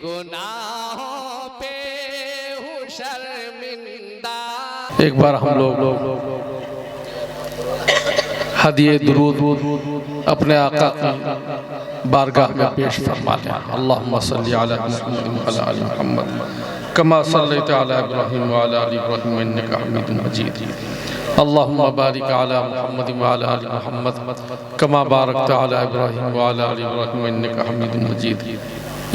गुनाहों पे हूँ शर्मिंदा। एक बार हम लोग हदिये दुरूद अपने आका की बारगाह में पेश फरमा लें। अल्लाहुम्मा सल्ली अला मुहम्मद व अला आलि मुहम्मद कमा सल्लैता अला इब्राहीम व अला आलि इब्राहीम इन्नका हमीदुम मजीद। अल्लाहुम्मा बारिक अला मुहम्मद व अला आलि मुहम्मद कमा बारकता अला इब्राहीम व अला आलि इब्राहीम इन्नका हमीदुम मजीद।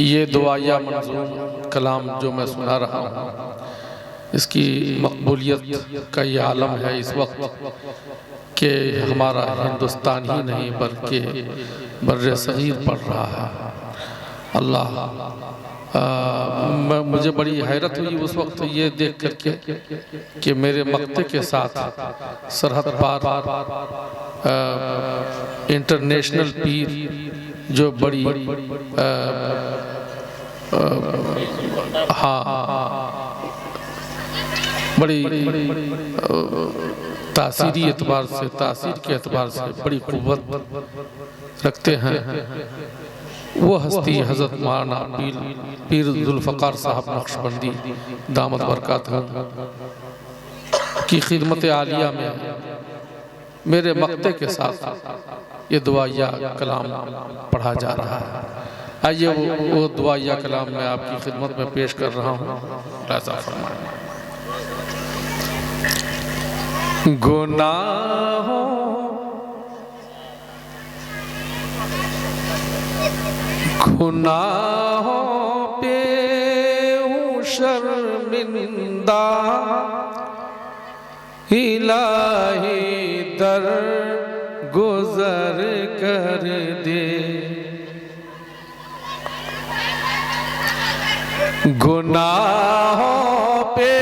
ये दुआया मंजूम कलाम जो मैं सुना रहा हूँ, इसकी मकबूलियत का ये आलम है इस वक्त कि हमारा हिंदुस्तान ही नहीं बल्कि बर्रे सगीर पढ़ रहा है। अल्लाह मुझे बड़ी हैरत हुई उस वक्त ये देख करके कि मेरे मक्ते के साथ सरहद पार इंटरनेशनल पीर जो बड़ी बड़ी तासीरी एतबार से, तासीर के एतबार से बड़ी क़ुव्वत रखते हैं, वो हस्ती हज़रत मौलाना पीर ज़ुल्फ़िकार साहब नक्शबंदी दामत बरकातहू की खिदमत आलिया में मेरे मक्ते के साथ ये दुआया कलाम पढ़ा जा रहा है। आइए वो दुआया कलाम मैं आपकी खिदमत में पेश कर रहा हूँ। राज़ा फरमाएं। गुनाहों पे हूँ शर्मिंदा, इलाही दर गुज़र कर दे। गुनाहों पे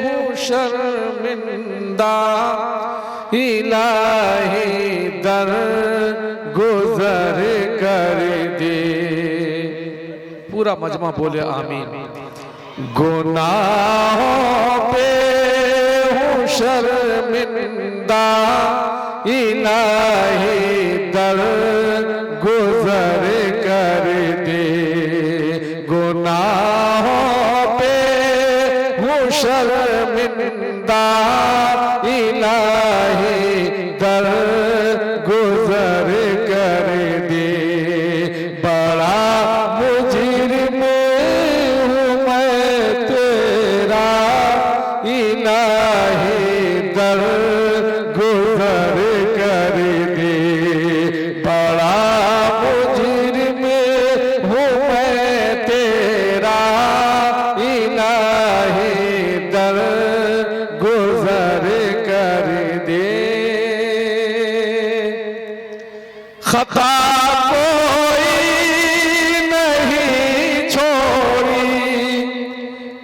हूँ शर्मिंदा, इलाही दर गुज़र कर दे। पूरा मजमा बोले आमीन। गुनाहों पे हूँ शर्मिंदा, इलाही दर गुज़र कर दे। गुनाहों पे हूँ शर्मिंदा, इलाही दर गुज़र कर दे। बड़ा मुजरिम हूँ मैं तेरा, इलाही दर गुज़र कर दे। बड़ा मुजरिम हूँ मैं तेरा, इलाही दर गुज़र कर दे। खता कोई नहीं छोड़ी,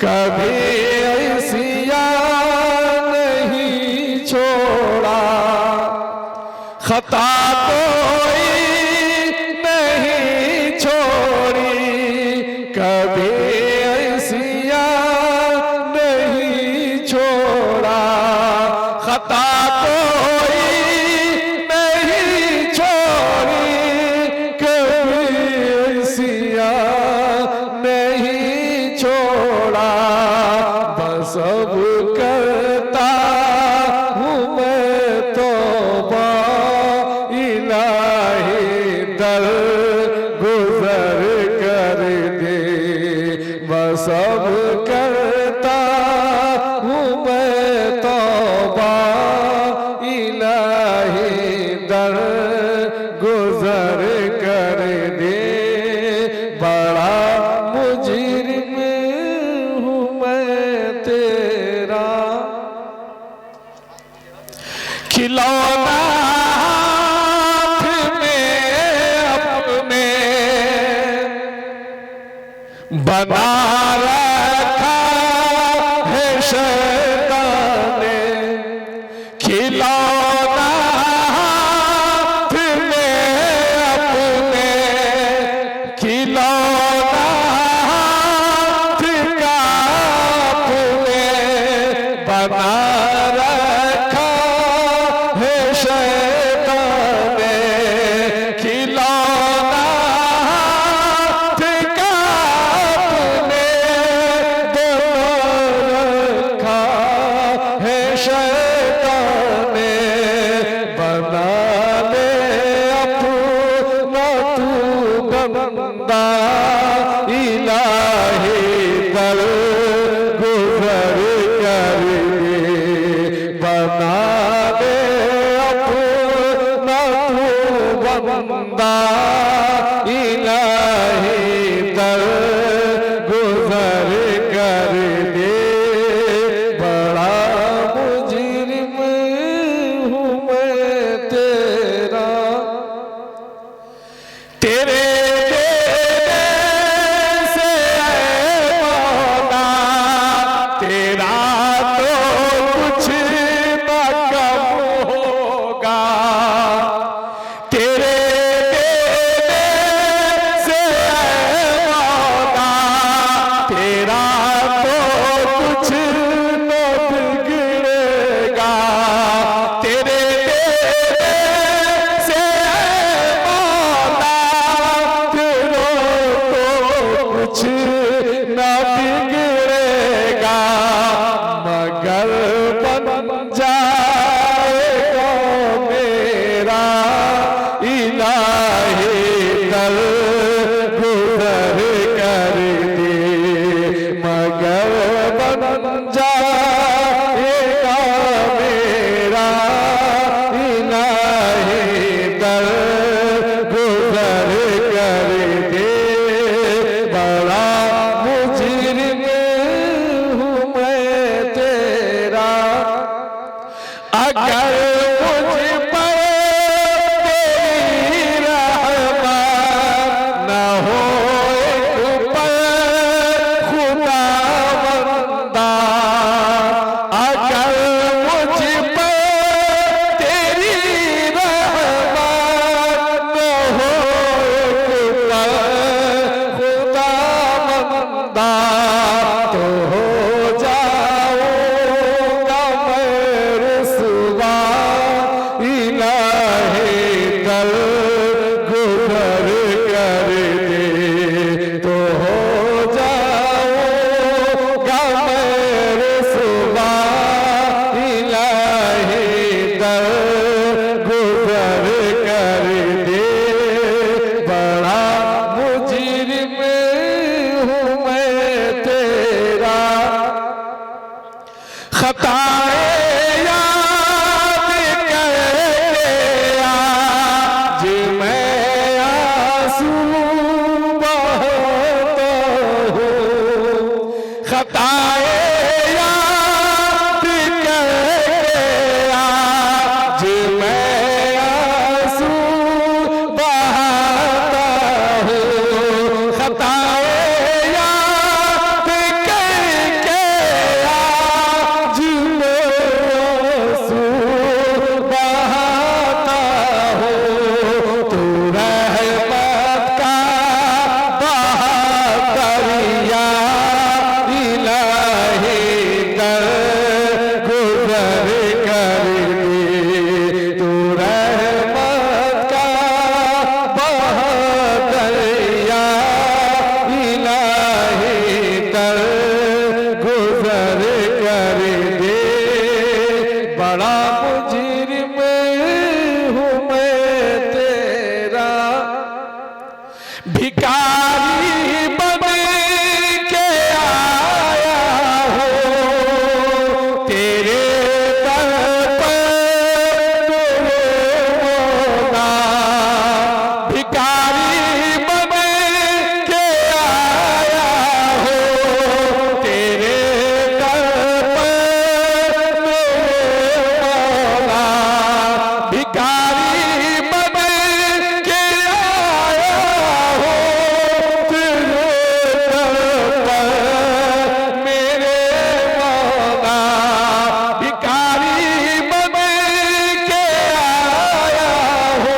कभी ऐसिया नहीं छोड़ा। खता कोई नहीं छोड़ी, कभी ऐसिया नहीं छोड़ा। खता कोई नहीं छोड़ी, कभी ऐसिया नहीं छोड़ा। बस अब करता हूँ मैं तौबा, इलाही दर गुज़र कर दे। बस अब करता हूँ मैं तौबा, इलाही दर गुज़र कर दे। बड़ा मुजरिम हूँ मैं तेरा, खिलौना हाथ में अपने बना रखा है शैतान ने। खिलौना हाथ में अपने, खिलौना हाथ का अपने बना रखा है शैतान ने। खिलौना हाथ का कुछ न बिगड़ेगा मगर बन जाएगा मेरा इलाही दर गुजर कर दे मगर बन जाएगा मेरा इलाही दर गुजर कर दे बड़ा मुजरिम हूँ मैं तेरा अगर मुझ पर तेरी रहमत न हो एक पल खुदावंदा अगर मुझ पर तेरी रहमत न हो एक पल खुदावंदा तो हो जाऊंगा मैं रुसवा इलाही दर गुजर कर दे तो हो जाऊंगा मैं रुसवा इलाही दर गुजर कर दे बड़ा मुजरिम हूँ मैं तेरा खताएं याद करके आज मैं आंसू बहाता हूँ खताएं याद करके आज मैं आंसू बहाता हूँ खताएं याद करके आज मैं आंसू बहाता हूँ तू रहमत का बहादरिया इलाही दर गुजर कर दे तू रहमत का बहादरिया इलाही दर गुजर कर दे बड़ा मुजरिम हूँ मैं तेरा भिखारी बन के आया हो तेरे दर पर रोना भिखारी बन के आया हो तेरे दर पर रोना भिखारी बन के आया हो तेरे दर पर मेरे मौला भिखारी बन के आया हो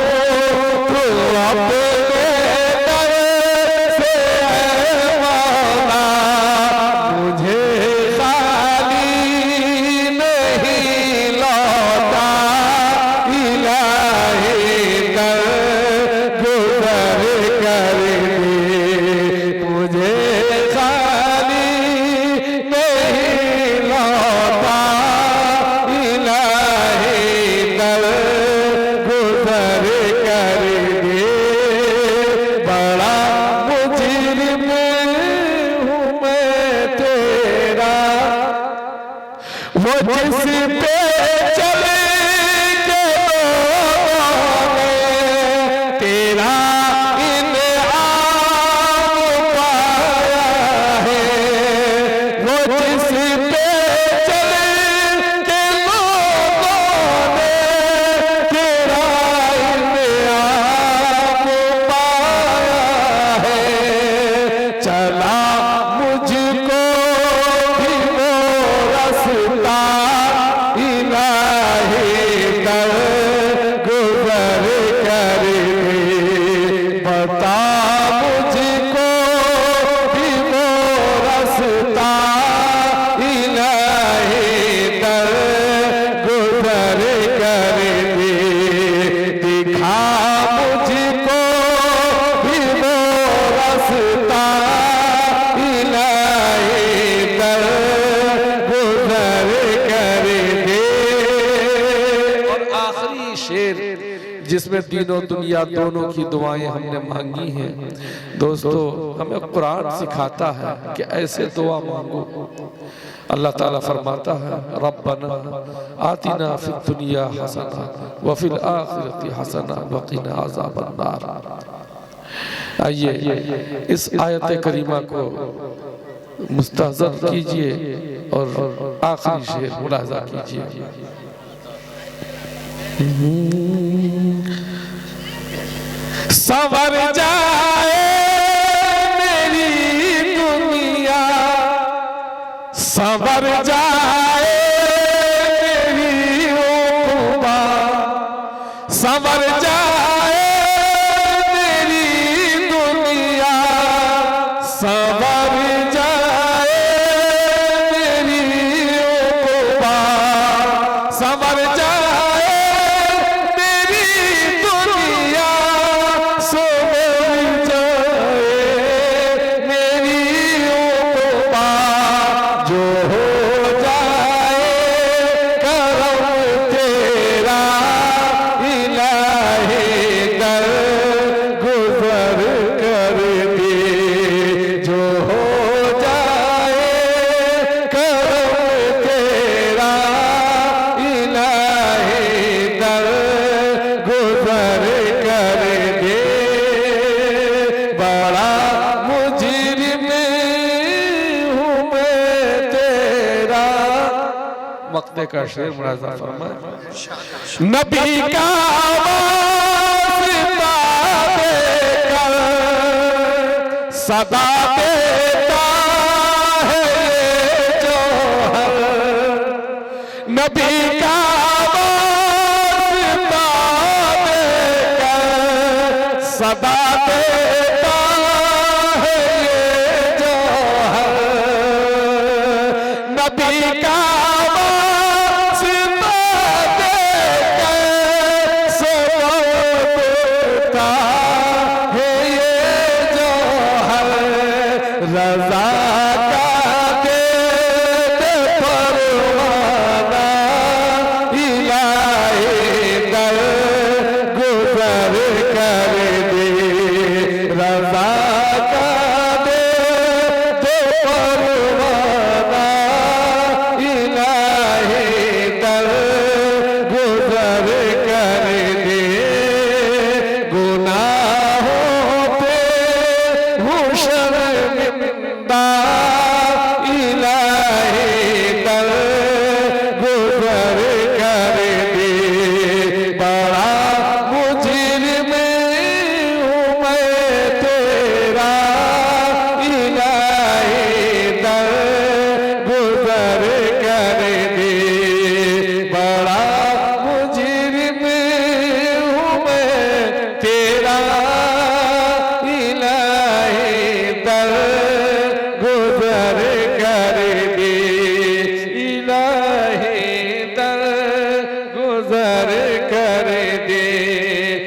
तू अपने दर से है मौला मुझे खाली नहीं लौटा इलाही दर गुजर कर दे मुझे खाली नहीं लौटा इलाही दर गुजर कर दे बड़ा मुजरिम हूँ मैं तेरा वो जिस पे चले के लोगों ने तेरा इनाम पाया है वो जिस पे चले के लोगों ने तेरा इनाम पाया है चला मुझको भी वो रास्ता इलाही जिसमें दीनों दुनिया दोनों की दुआएं हमने मांगी हैं। दोस्तों, हमें कुरान सिखाता है कि ऐसे दुआ मांगो। अल्लाह ताला फरमाता है, रब्बना आतिना फिद दुनिया हसना व फिल आखिरति हसना व क़िना अज़ाबन नार। आइए इस आयत करीमा को मुस्तहज़र कीजिए और आखिरी शेर मुलाहज़ा कीजिए। संवर जाए मेरी दुनिया, संवर जाए मेरी उक़बा, संवर जाए मेरी दुनिया, संवर जाए मेरी उक़बा, संवर जाए मेरी दुनिया, संवर जाए मेरी उक़बा, जो हो जाए करम तेरा इलाही दर गुज़र कर दे, जो हो जाए करम तेरा इलाही दर गुज़र कर दे। बड़ा मुजरिम हूँ मैं तेरा। मक्ते का शेर मुलाहज़ा फरमाए। नबी का वास्ता देकर सदा देता है ये जौहर, नबी का वास्ता देकर सदा देता है ये जौहर, नबी का वास्ता देकर सबका है ये जौहर, रज़ा का दे दे परवाना, इलाही दर गुज़र कर दे, रज़ा का दे दे परवाना, इलाही दर गुज़र कर दे। गुनाहों पे हूँ शर्मिंदा,